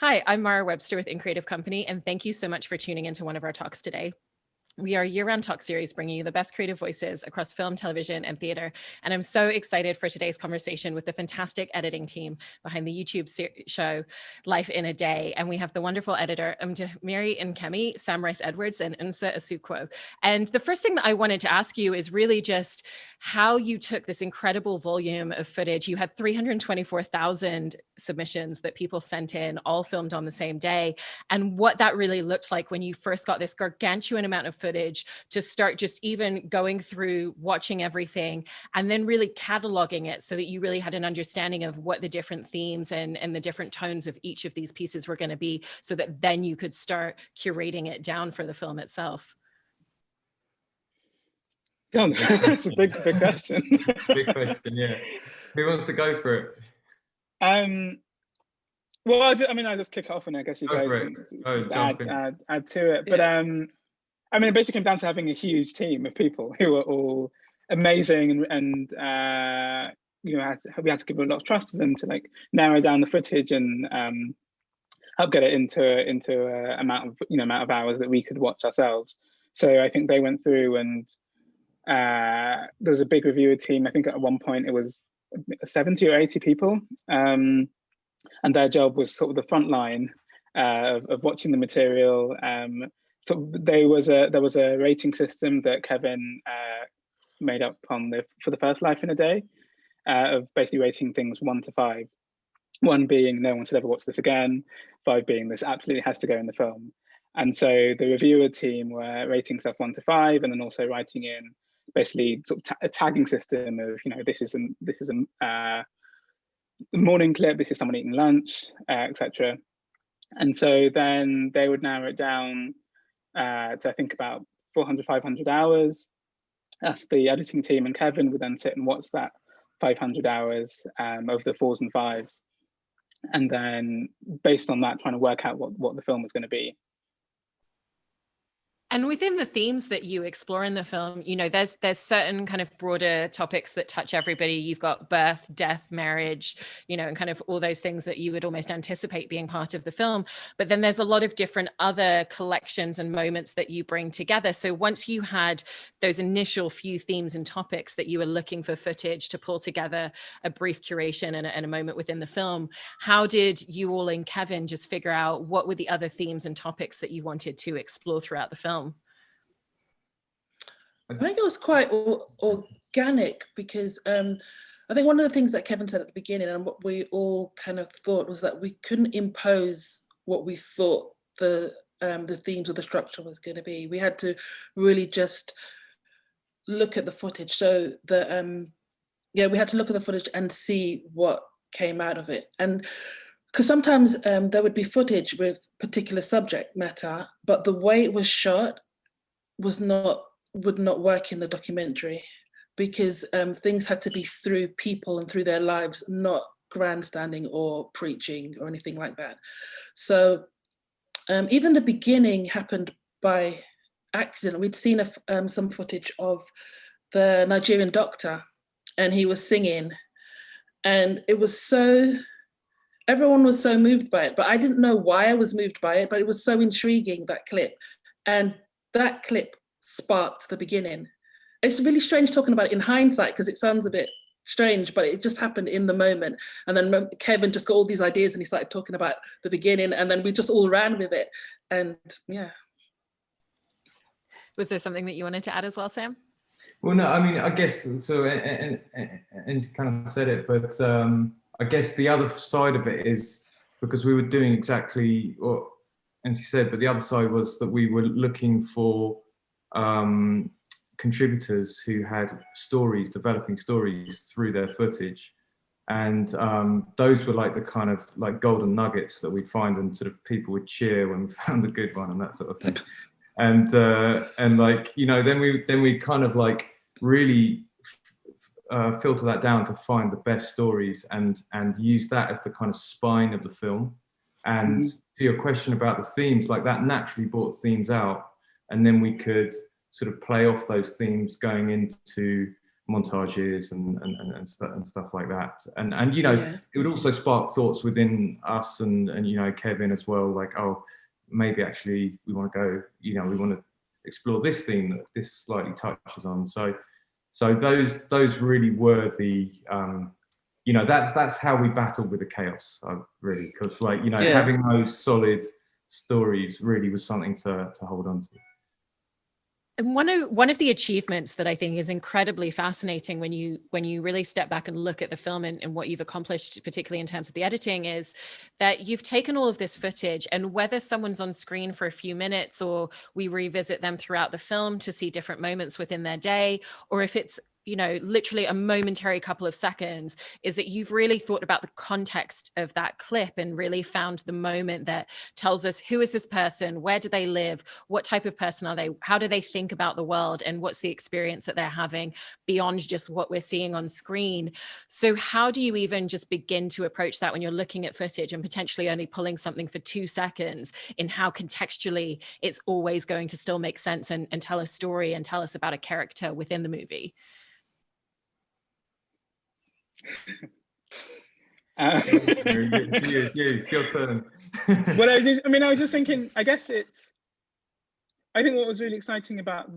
Hi, I'm Mara Webster with In Creative Company, and thank you so much for tuning into one of our talks today. We are a year-round talk series bringing you the best creative voices across film, television, and theater. And I'm so excited for today's conversation with the fantastic editing team behind the YouTube show Life in a Day. And we have the wonderful editor, Mdhamiri Nkemi, Rice-Edwards and Nse Asuquo. And the first thing that I wanted to ask you is really just how you took this incredible volume of footage. You had 324,000 submissions that people sent in, all filmed on the same day, and what that really looked like when you first got this gargantuan amount of footage to start just even going through, watching everything, and then really cataloging it so that you really had an understanding of what the different themes and the different tones of each of these pieces were going to be, so that then you could start curating it down for the film itself. That's a big question. Big question, yeah. Who wants to go for it? Well, I'll just kick it off, and I guess you guys can add to it. But it basically came down to having a huge team of people who were all amazing, and we had to give a lot of trust to them to like narrow down the footage and help get it into a amount of hours that we could watch ourselves. So I think they went through, and there was a big reviewer team. I think at one point it was 70 or 80 people, and their job was sort of the front line of watching the material. So there was a rating system that Kevin made up for the first Life in a Day, of basically rating things 1 to 5. 1 being no one should ever watch this again, 5 being this absolutely has to go in the film. And so the reviewer team were rating stuff 1 to 5, and then also writing in basically sort of a tagging system of, this is a morning clip, this is someone eating lunch, etc. And so then they would narrow it down to I think about 400, 500 hours. That's the editing team, and Kevin would then sit and watch that 500 hours of the 4s and 5s, and then based on that, trying to work out what the film was going to be. And within the themes that you explore in the film, there's certain kind of broader topics that touch everybody. You've got birth, death, marriage, and kind of all those things that you would almost anticipate being part of the film. But then there's a lot of different other collections and moments that you bring together. So once you had those initial few themes and topics that you were looking for footage to pull together a brief curation and a moment within the film, how did you all and Kevin just figure out what were the other themes and topics that you wanted to explore throughout the film? I think it was quite organic, because I think one of the things that Kevin said at the beginning, and what we all kind of thought, was that we couldn't impose what we thought the themes or the structure was going to be. We had to really just look at the footage. So we had to look at the footage and see what came out of it. And because sometimes there would be footage with particular subject matter, but the way it was shot would not work in the documentary, because things had to be through people and through their lives, not grandstanding or preaching or anything like that. So even the beginning happened by accident. We'd seen some footage of the Nigerian doctor, and he was singing, and everyone was so moved by it, but I didn't know why I was moved by it, but it was so intriguing, that clip. And that clip sparked the beginning. It's really strange talking about it in hindsight, because it sounds a bit strange, but it just happened in the moment. And then Kevin just got all these ideas, and he started talking about the beginning, and then we just all ran with it. And yeah. Was there something that you wanted to add as well, Sam? Well, no, I guess so, and kind of said it, but I guess the other side of it is, because we were doing exactly what Nse said, but the other side was that we were looking for contributors who had developing stories through their footage, and those were like the kind of like golden nuggets that we'd find, and sort of people would cheer when we found a good one and that sort of thing. And like, then we kind of like really filter that down to find the best stories and use that as the kind of spine of the film. And to your question about the themes, like that naturally brought themes out, and then we could sort of play off those themes going into montages and stuff like that. And you know, it would also spark thoughts within us and you know, Kevin as well, like, oh, maybe actually we want to go, you know, we want to explore this theme that this slightly touches on. So those really were the you know, that's how we battled with the chaos, really, because, like, you know, having those solid stories really was something to hold on to. And one of the achievements that I think is incredibly fascinating when you really step back and look at the film and what you've accomplished, particularly in terms of the editing, is that you've taken all of this footage, and whether someone's on screen for a few minutes or we revisit them throughout the film to see different moments within their day, or if it's, you know, literally a momentary couple of seconds, is that you've really thought about the context of that clip and really found the moment that tells us, who is this person? Where do they live? What type of person are they? How do they think about the world? And what's the experience that they're having beyond just what we're seeing on screen? So how do you even just begin to approach that when you're looking at footage and potentially only pulling something for 2 seconds, in how contextually it's always going to still make sense and tell a story and tell us about a character within the movie? It's your turn. Well, I was just thinking, I think what was really exciting about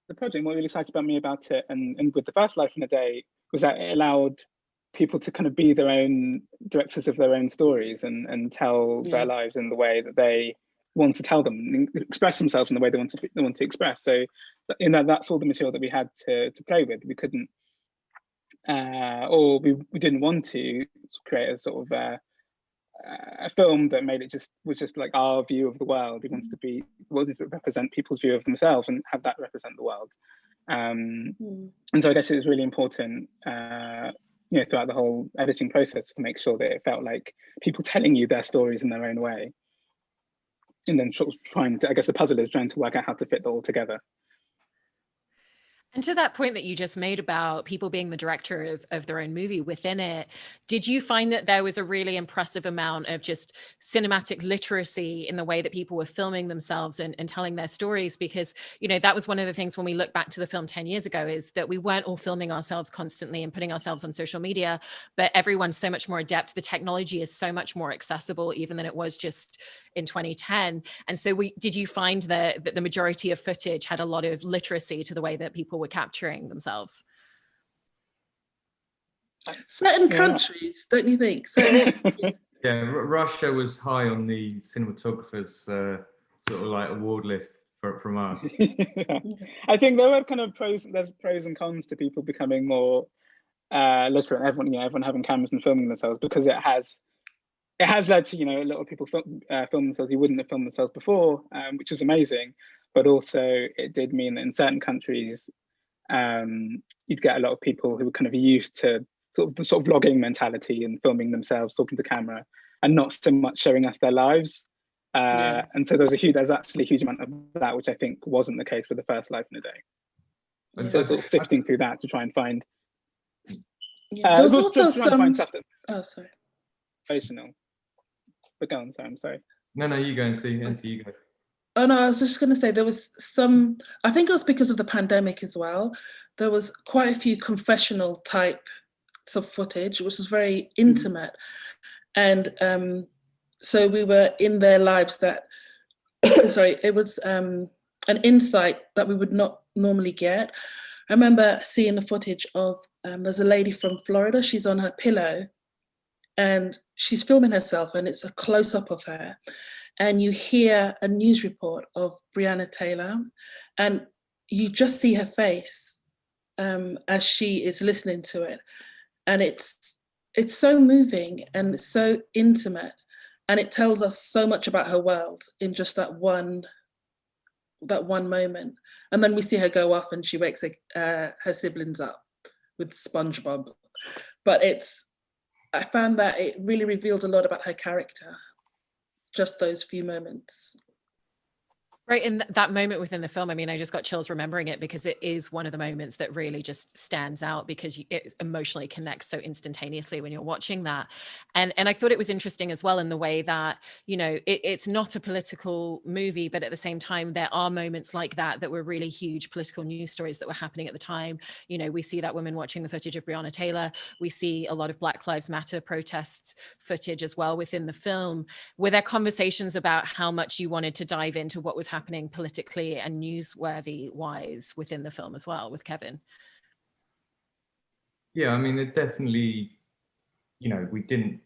the project, what really excited about me about it, and with the first Life in a Day, was that it allowed people to kind of be their own directors of their own stories and tell their lives in the way that they want to tell them, and express themselves in the way they want to express. So, you know, that's all the material that we had to play with. We couldn't, or we didn't want to create a sort of a film that was just like our view of the world. We wanted to represent people's view of themselves and have that represent the world. And so I guess it was really important, you know, throughout the whole editing process, to make sure that it felt like people telling you their stories in their own way, and then sort of I guess the puzzle is trying to work out how to fit it all together. And to that point that you just made about people being the director of their own movie within it, did you find that there was a really impressive amount of just cinematic literacy in the way that people were filming themselves and telling their stories? Because, you know, that was one of the things when we look back to the film 10 years ago, is that we weren't all filming ourselves constantly and putting ourselves on social media, but everyone's so much more adept. The technology is so much more accessible even than it was just in 2010. And so did you find that the majority of footage had a lot of literacy to the way that people were capturing themselves? Certain countries, don't you think? Yeah, Russia was high on the cinematographers sort of like award list from us. I think there were kind of there's pros and cons to people becoming more literate, and everyone having cameras and filming themselves, because it has led to, you know, a lot of people film themselves who wouldn't have filmed themselves before, which was amazing. But also it did mean that in certain countries, you'd get a lot of people who were kind of used to sort of vlogging mentality and filming themselves, talking to camera, and not so much showing us their lives. And so there's actually a huge amount of that, which I think wasn't the case for the first Life in a Day. And so sort of sifting through that to try and find. There was also some. Stuff that, oh, sorry. Emotional. But go on, sorry, I'm sorry. No, you go and see you go. Oh no, I was just going to say there was some, I think it was because of the pandemic as well. There was quite a few confessional types of footage, which was very intimate. And so we were in their lives that, sorry, it was an insight that we would not normally get. I remember seeing the footage of, there's a lady from Florida, she's on her pillow and she's filming herself, and it's a close-up of her. And you hear a news report of Breonna Taylor, and you just see her face as she is listening to it. And it's so moving and so intimate, and it tells us so much about her world in just that one moment. And then we see her go off and she wakes her siblings up with SpongeBob. But I found that it really revealed a lot about her character, just those few moments. Right, and that moment within the film, I mean, I just got chills remembering it, because it is one of the moments that really just stands out, because it emotionally connects so instantaneously when you're watching that. And I thought it was interesting as well in the way that, you know, it's not a political movie, but at the same time, there are moments like that were really huge political news stories that were happening at the time. You know, we see that woman watching the footage of Breonna Taylor. We see a lot of Black Lives Matter protests footage as well within the film. Were there conversations about how much you wanted to dive into what was happening politically and newsworthy wise within the film as well with Kevin? Yeah, I mean, it definitely, you know, we didn't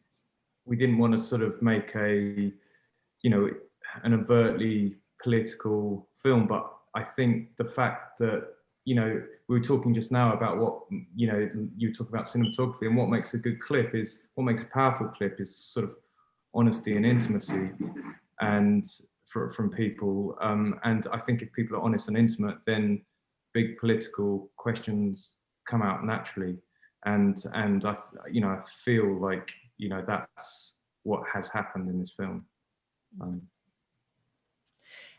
want to sort of make a, you know, an overtly political film, but I think the fact that, you know, we were talking just now about what, you know, you talk about cinematography, and what makes a good clip is, what makes a powerful clip is sort of honesty and intimacy, and from people. And I think if people are honest and intimate, then big political questions come out naturally. And I, you know, I feel like, you know, that's what has happened in this film.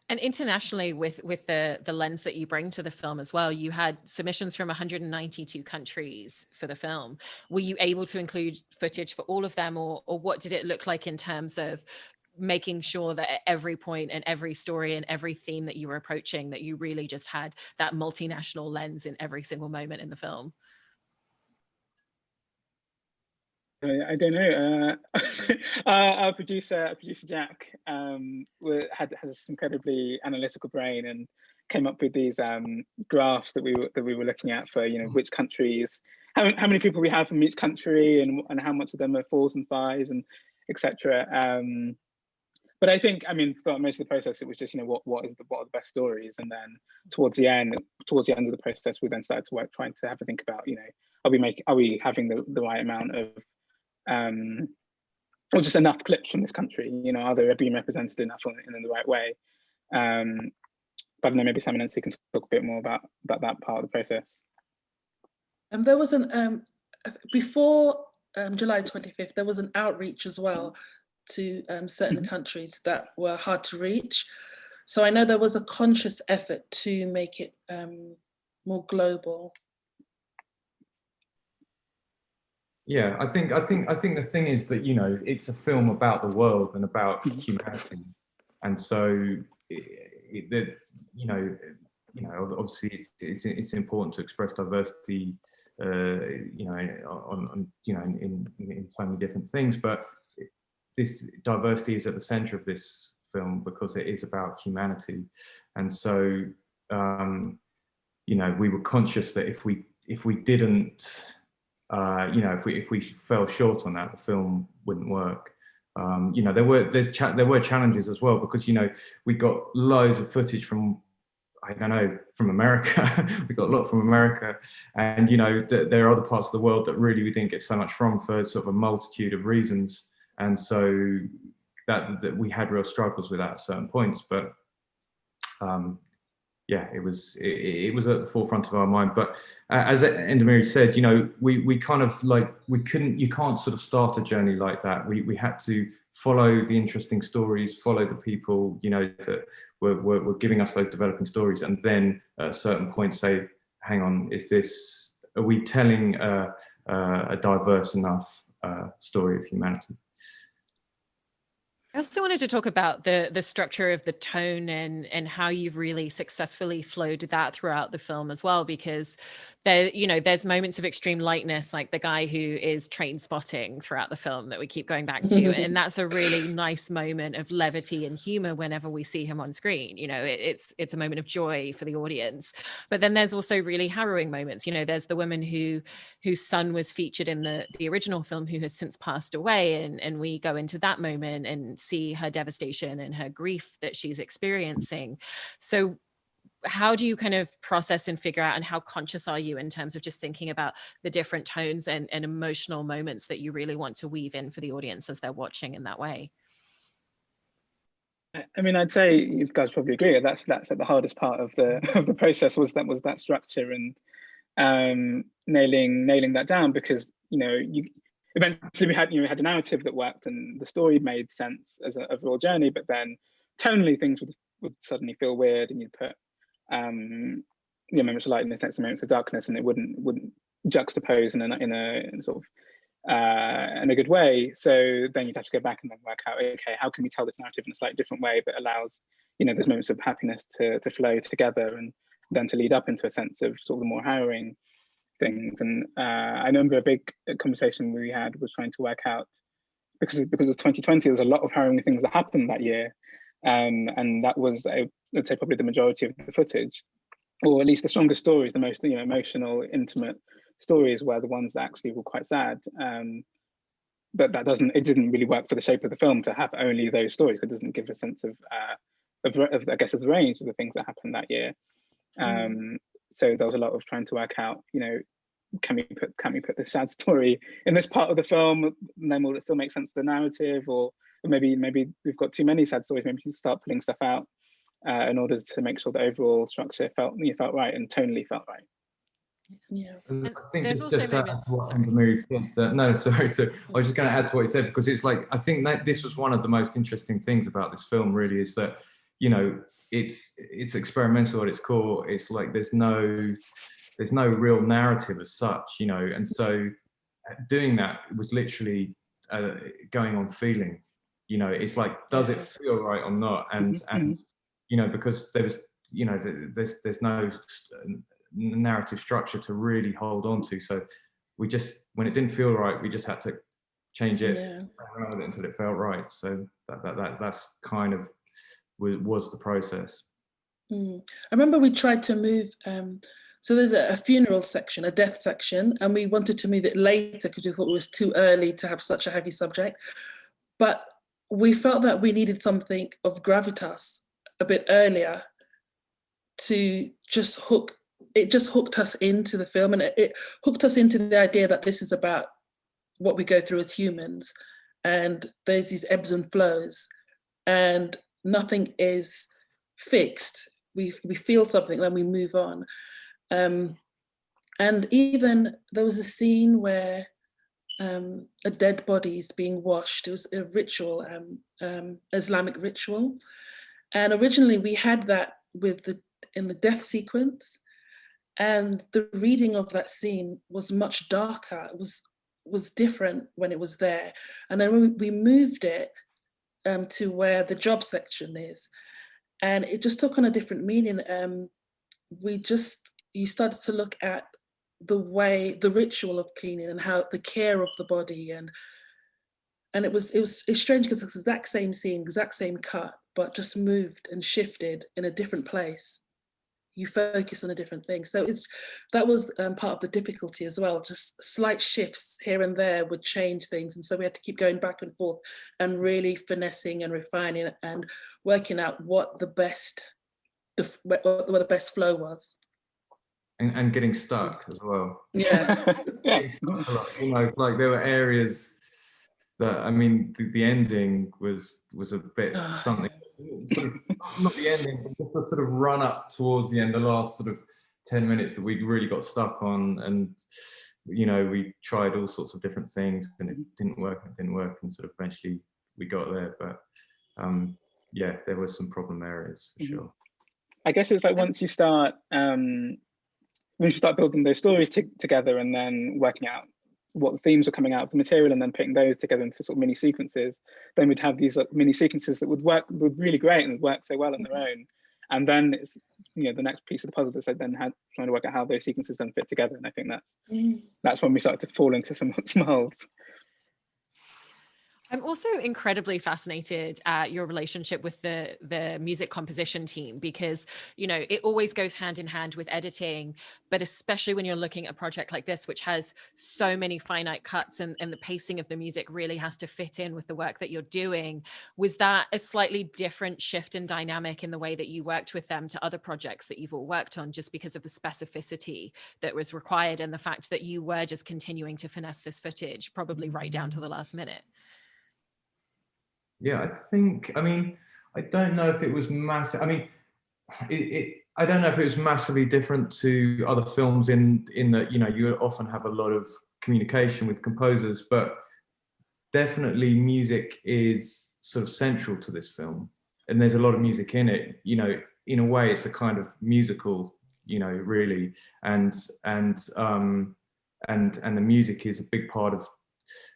And internationally, with the lens that you bring to the film as well, you had submissions from 192 countries for the film. Were you able to include footage for all of them, or what did it look like in terms of making sure that at every point and every story and every theme that you were approaching, that you really just had that multinational lens in every single moment in the film? I don't know. Our producer Jack has this incredibly analytical brain, and came up with these graphs that we were looking at for, you know, which countries, how many people we have from each country, and how much of them are 4s and 5s, and etc. But I think, I mean, for most of the process, it was just, you know, what are the best stories, and then towards the end of the process, we then started to work, trying to have a think about, you know, are we having the right amount of or just enough clips from this country, you know, are they being represented enough in the right way? But I don't know, maybe Sam and Nse can talk a bit more about that part of the process. And there was before July 25th, there was an outreach as well to certain countries that were hard to reach. So I know there was a conscious effort to make it more global. Yeah, I think the thing is that, you know, it's a film about the world and about humanity, and so you know, obviously it's important to express diversity, you know, on you know, in so many different things, but this diversity is at the center of this film because it is about humanity. And so, you know, we were conscious that if we didn't, you know, if we fell short on that, the film wouldn't work. You know, there were challenges as well, because, you know, we got loads of footage from, I don't know, from America. We got a lot from America, and, you know, there are other parts of the world that really we didn't get so much from for sort of a multitude of reasons. And so that we had real struggles with that at certain points, but yeah, it was at the forefront of our mind. But as Mdhamiri said, you know, we kind of like, you can't sort of start a journey like that. We had to follow the interesting stories, follow the people, you know, that were giving us those developing stories, and then at a certain point say, hang on, are we telling a diverse enough story of humanity? I also wanted to talk about the structure of the tone and how you've really successfully flowed that throughout the film as well, because there, you know, there's moments of extreme lightness, like the guy who is train spotting throughout the film that we keep going back to. And that's a really nice moment of levity and humor whenever we see him on screen. You know, it's a moment of joy for the audience. But then there's also really harrowing moments. You know, there's the woman whose son was featured in the original film, who has since passed away. And we go into that moment and see her devastation and her grief that she's experiencing. So how do you kind of process and figure out, and how conscious are you in terms of just thinking about the different tones and emotional moments that you really want to weave in for the audience as they're watching in that way? I mean, I'd say you guys probably agree that's the hardest part of the process, was that structure, and nailing that down, because, you know, eventually we had a narrative that worked and the story made sense as an overall journey, but then tonally things would suddenly feel weird, and you'd put moments of lightness next to moments of darkness, and it wouldn't juxtapose in a sort of in a good way. So then you'd have to go back and then work out, okay, how can we tell this narrative in a slightly different way that allows those moments of happiness to flow together, and then to lead up into a sense of sort of the more harrowing things. And I remember a big conversation we had was trying to work out, because it was 2020, there's a lot of harrowing things that happened that year, and that was, I'd say, probably the majority of the footage, or at least the strongest stories, the most emotional, intimate stories were the ones that actually were quite sad. But it didn't really work for the shape of the film to have only those stories. It doesn't give a sense of I guess, of the range of the things that happened that year. So there was a lot of trying to work out, can we put this sad story in this part of the film, and then will it still make sense to the narrative, or maybe we've got too many sad stories, maybe we can start pulling stuff out in order to make sure the overall structure felt right and tonally felt right. Yeah, I think there's just also to moments. what Mdhamiri said, no, sorry. So I was just going to add to what he said, because it's like, I think that this was one of the most interesting things about this film, really, is that it's experimental at its core. It's like there's no real narrative as such, and so doing that was literally going on feeling. It's like, does it feel right or not? And because there was there's no narrative structure to really hold on to, so we just, when it didn't feel right, we just had to change it around with it until it felt right. So that's kind of was the process. I remember we tried to move, so there's a funeral section, a death section, and we wanted to move it later because we thought it was too early to have such a heavy subject, but we felt that we needed something of gravitas a bit earlier to just hooked us into the film, and it hooked us into the idea that this is about what we go through as humans, and there's these ebbs and flows, and nothing is fixed. We feel something, then we move on. And even there was a scene where a dead body is being washed. It was a ritual, Islamic ritual, and originally we had that in the death sequence, and the reading of that scene was much darker. It was different when it was there, and then we moved it to where the job section is, and it just took on a different meaning. You started to look at the ritual of cleaning and how the care of the body, and it's strange because it's the exact same scene, exact same cut, but just moved and shifted in a different place. You focus on a different thing. So that was part of the difficulty as well. Just slight shifts here and there would change things. And so we had to keep going back and forth and really finessing and refining and working out what the best flow was. And getting stuck as well. Yeah. Getting stuck a lot. Like there were areas that, I mean, the ending was a bit something. Sort of, not the ending, but just the sort of run up towards the end, the last sort of 10 minutes that we really got stuck on, and we tried all sorts of different things, and it didn't work, and sort of eventually we got there. But there were some problem areas for sure. I guess it's like once you start building those stories together, and then working out what the themes are coming out of the material, and then putting those together into sort of mini sequences, then we'd have these mini sequences that would really great and would work so well on their own. And then it's the next piece of the puzzle is like then trying to work out how those sequences then fit together. And I think that's when we started to fall into some molds. I'm also incredibly fascinated at your relationship with the music composition team, because, it always goes hand in hand with editing, but especially when you're looking at a project like this, which has so many finite cuts, and the pacing of the music really has to fit in with the work that you're doing. Was that a slightly different shift in dynamic in the way that you worked with them to other projects that you've all worked on, just because of the specificity that was required and the fact that you were just continuing to finesse this footage, probably right down to the last minute? Yeah, I don't know if it was massive. I mean, I don't know if it was massively different to other films in that, you often have a lot of communication with composers, but definitely music is sort of central to this film. and there's a lot of music in it, you know, in a way it's a kind of musical, you know, really, and the music is a big part of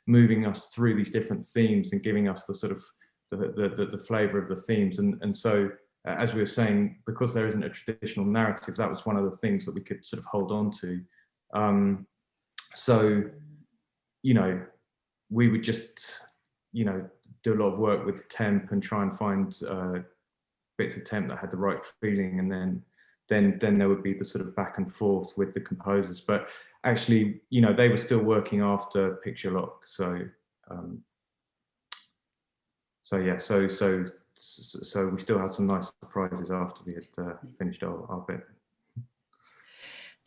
moving us through these different themes and giving us the sort of the flavor of the themes. And so as we were saying, because there isn't a traditional narrative, that was one of the things that we could sort of hold on to. So, you know, we would just, you know, do a lot of work with temp and try and find bits of temp that had the right feeling, and then there would be the sort of back and forth with the composers. But actually, you know, they were still working after Picture Lock, so yeah, so we still had some nice surprises after we had finished our bit.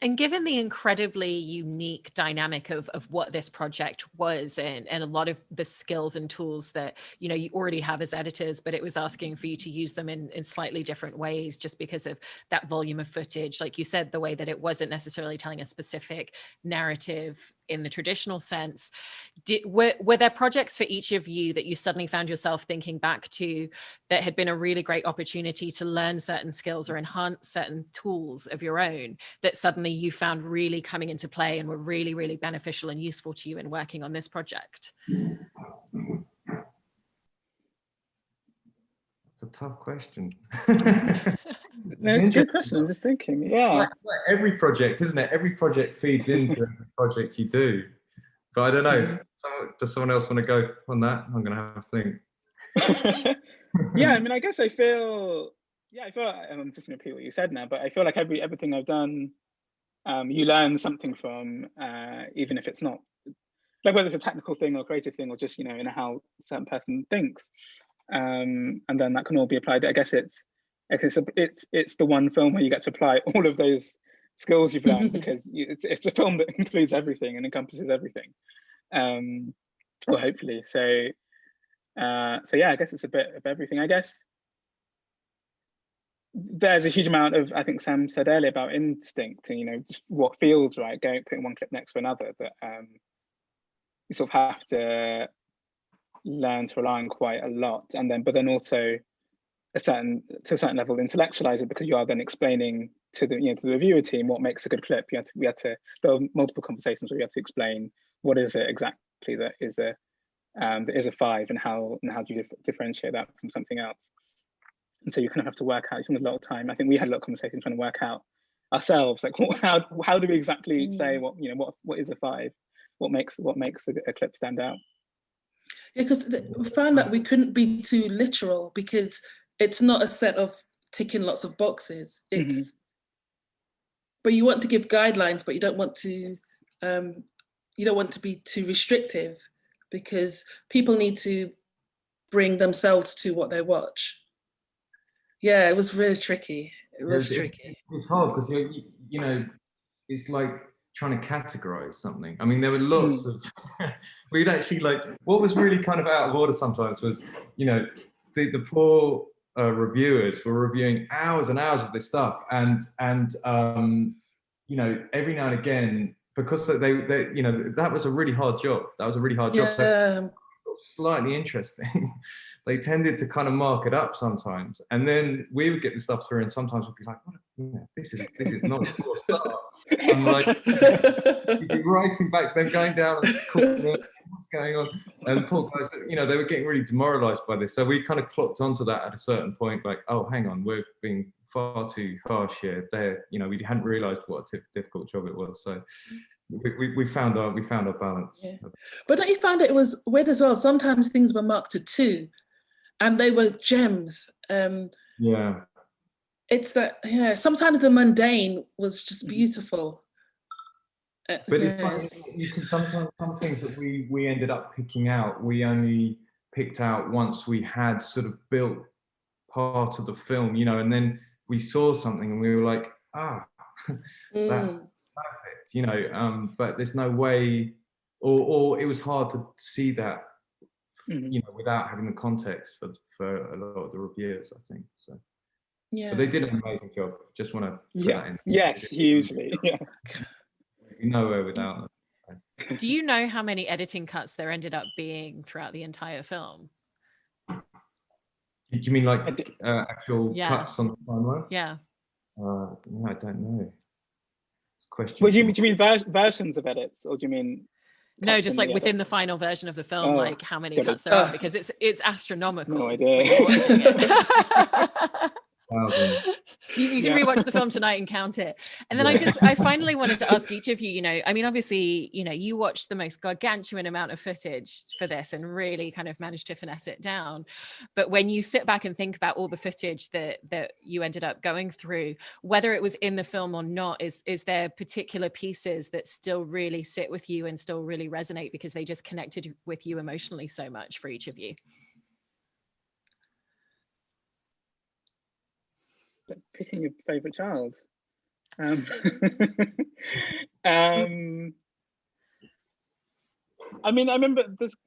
And given the incredibly unique dynamic of what this project was, and a lot of the skills and tools that, you know, you already have as editors, but it was asking for you to use them in slightly different ways just because of that volume of footage. Like you said, the way that it wasn't necessarily telling a specific narrative in the traditional sense. Were there projects for each of you that you suddenly found yourself thinking back to that had been a really great opportunity to learn certain skills or enhance certain tools of your own that suddenly you found really coming into play and were really, really beneficial and useful to you in working on this project? It's a tough question. No, it's a good question. I'm just thinking, yeah. Like every project, isn't it? Every project feeds into every project you do. But I don't know. Does someone else want to go on that? I'm going to have to think. Yeah, I mean, I guess I feel, I'm just going to repeat what you said now, but I feel like everything I've done, you learn something from, even if it's not, like whether it's a technical thing or a creative thing or just, you know, in how a certain person thinks. And then that can all be applied. I guess it's the one film where you get to apply all of those skills you've learned, because it's a film that includes everything and encompasses everything, or hopefully. So yeah, I guess it's a bit of everything. I guess there's a huge amount of, I think Sam said earlier, about instinct and, you know, just what feels right, putting one clip next to another, that you sort of have to learn to rely on quite a lot, and then but then also to a certain level intellectualize it, because you are then explaining to the, you know, to the viewer team what makes a good clip. We had to there were multiple conversations where we had to explain what is it exactly that is a 5, and how do you differentiate that from something else. And so you kind of have to work out. You spend a lot of time. I think we had a lot of conversations trying to work out ourselves, like how do we exactly say what, you know, what is a 5, what makes a clip stand out. Yeah, because we found that we couldn't be too literal, because it's not a set of ticking lots of boxes. It's but you want to give guidelines, but you don't want to be too restrictive, because people need to bring themselves to what they watch. Yeah, it was really tricky. It's hard because you know, it's like trying to categorize something. I mean, there were lots of we'd actually, like, what was really kind of out of order sometimes was, you know, the poor reviewers were reviewing hours and hours of this stuff, and you know, every now and again, because they you know, that was a really hard job. So sort of slightly interesting. They tended to kind of mark it up sometimes, and then we would get the stuff through, and sometimes we'd be like, what, you know, this is not a cool start. I'm like, you'd be writing back to them, going down and calling them, what's going on, and poor guys, you know, they were getting really demoralized by this. So we kind of clocked onto that at a certain point, like, oh, hang on, we're being far too harsh here. There, you know, we hadn't realized what a difficult job it was. So we found our balance. Yeah. But don't you find that it was weird as well? Sometimes things were marked a 2, and they were gems. Yeah. It's that, yeah. Sometimes the mundane was just beautiful. But it's funny, you can sometimes, some things that we ended up picking out, we only picked out once we had sort of built part of the film, you know, and then we saw something and we were like, that's perfect, you know, but there's no way, or it was hard to see that, you know, without having the context for a lot of the reviewers, I think. So yeah, but they did an amazing job. Just want to put that in. Yes, hugely. Yeah, nowhere without them. Do you know how many editing cuts there ended up being throughout the entire film? Do you mean like actual cuts on the timeline? Yeah. No, I don't know. Question. Well, do you mean versions of edits, or do you mean? No, just like within the final version of the film, like how many cuts there are, because it's astronomical. No idea. You can rewatch the film tonight and count it. And then I finally wanted to ask each of you, I mean, obviously, you watched the most gargantuan amount of footage for this and really kind of managed to finesse it down. But when you sit back and think about all the footage that you ended up going through, whether it was in the film or not, is there particular pieces that still really sit with you and still really resonate because they just connected with you emotionally so much for each of you? Picking your favorite child. I mean, I remember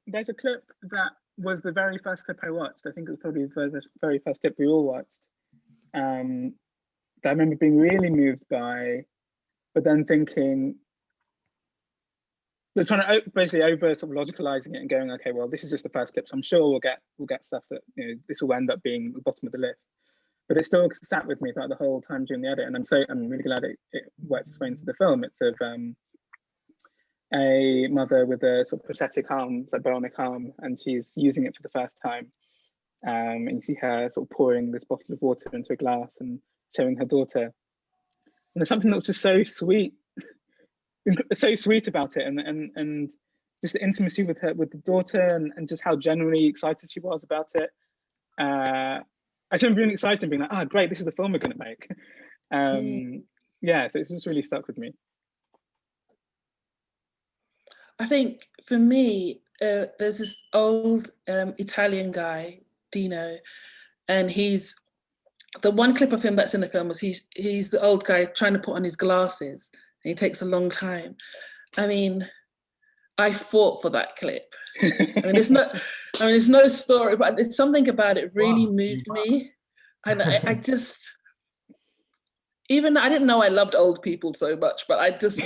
there's a clip that was the very first clip I watched. I think it was probably the very first clip we all watched. That I remember being really moved by, but then thinking, they're trying to basically over sort of logicalizing it and going, okay, well, this is just the first clip, so I'm sure we'll get stuff that this will end up being the bottom of the list. But it still sat with me throughout the whole time during the edit, and I'm really glad it worked its way into the film. It's of a mother with a sort of prosthetic arm, like bionic arm, and she's using it for the first time. And you see her sort of pouring this bottle of water into a glass and showing her daughter. And there's something that was just so sweet, so sweet about it, and just the intimacy with the daughter, and just how genuinely excited she was about it. I remember being excited and being like, great, this is the film we're going to make. Yeah, so it's just really stuck with me. I think for me, there's this old Italian guy, Dino, and he's the one clip of him that's in the film is he's the old guy trying to put on his glasses, and he takes a long time. I mean, I fought for that clip. I mean, it's no story, but there's something about it really moved me. And I just, even I didn't know I loved old people so much, but I just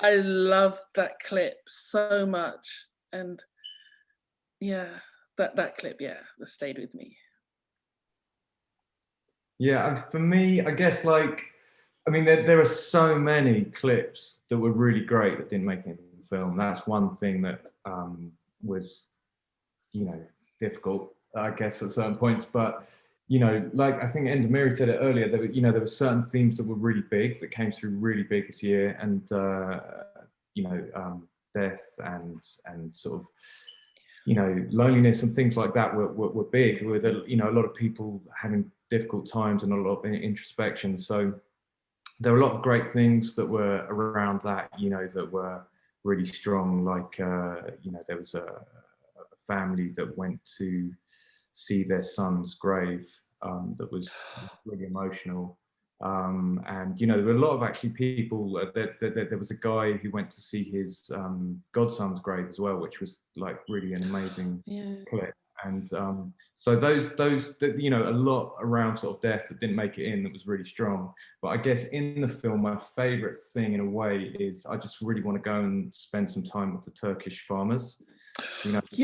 I loved that clip so much. And yeah, that clip, that stayed with me. Yeah, for me, I guess I mean, there are so many clips that were really great that didn't make it into the film. That's one thing that was, difficult, I guess, at certain points. But, I think Mdhamiri said it earlier, there were certain themes that were really big, that came through really big this year. And, death and sort of, loneliness and things like that were big, with, a lot of people having difficult times and a lot of introspection. So there were a lot of great things that were around that, that were really strong. Like, there was a family that went to see their son's grave that was really emotional. And, there were a lot of actually people, there was a guy who went to see his godson's grave as well, which was really an amazing clip. And so those, a lot around sort of death that didn't make it in that was really strong. But I guess in the film, my favorite thing in a way is I just really want to go and spend some time with the Turkish farmers. I love it.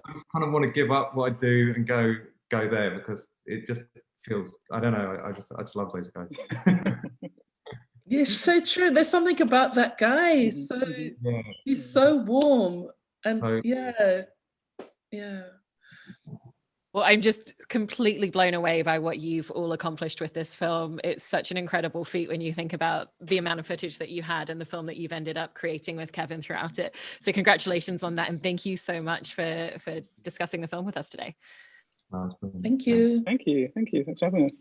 I just kind of want to give up what I do and go there, because it just feels, I don't know, I just love those guys. Yeah, it's so true. There's something about that guy. He's so warm. And Well, I'm just completely blown away by what you've all accomplished with this film. It's such an incredible feat when you think about the amount of footage that you had and the film that you've ended up creating with Kevin throughout it. So congratulations on that. And thank you so much for discussing the film with us today. Thank you. Thank you. Thanks for having us.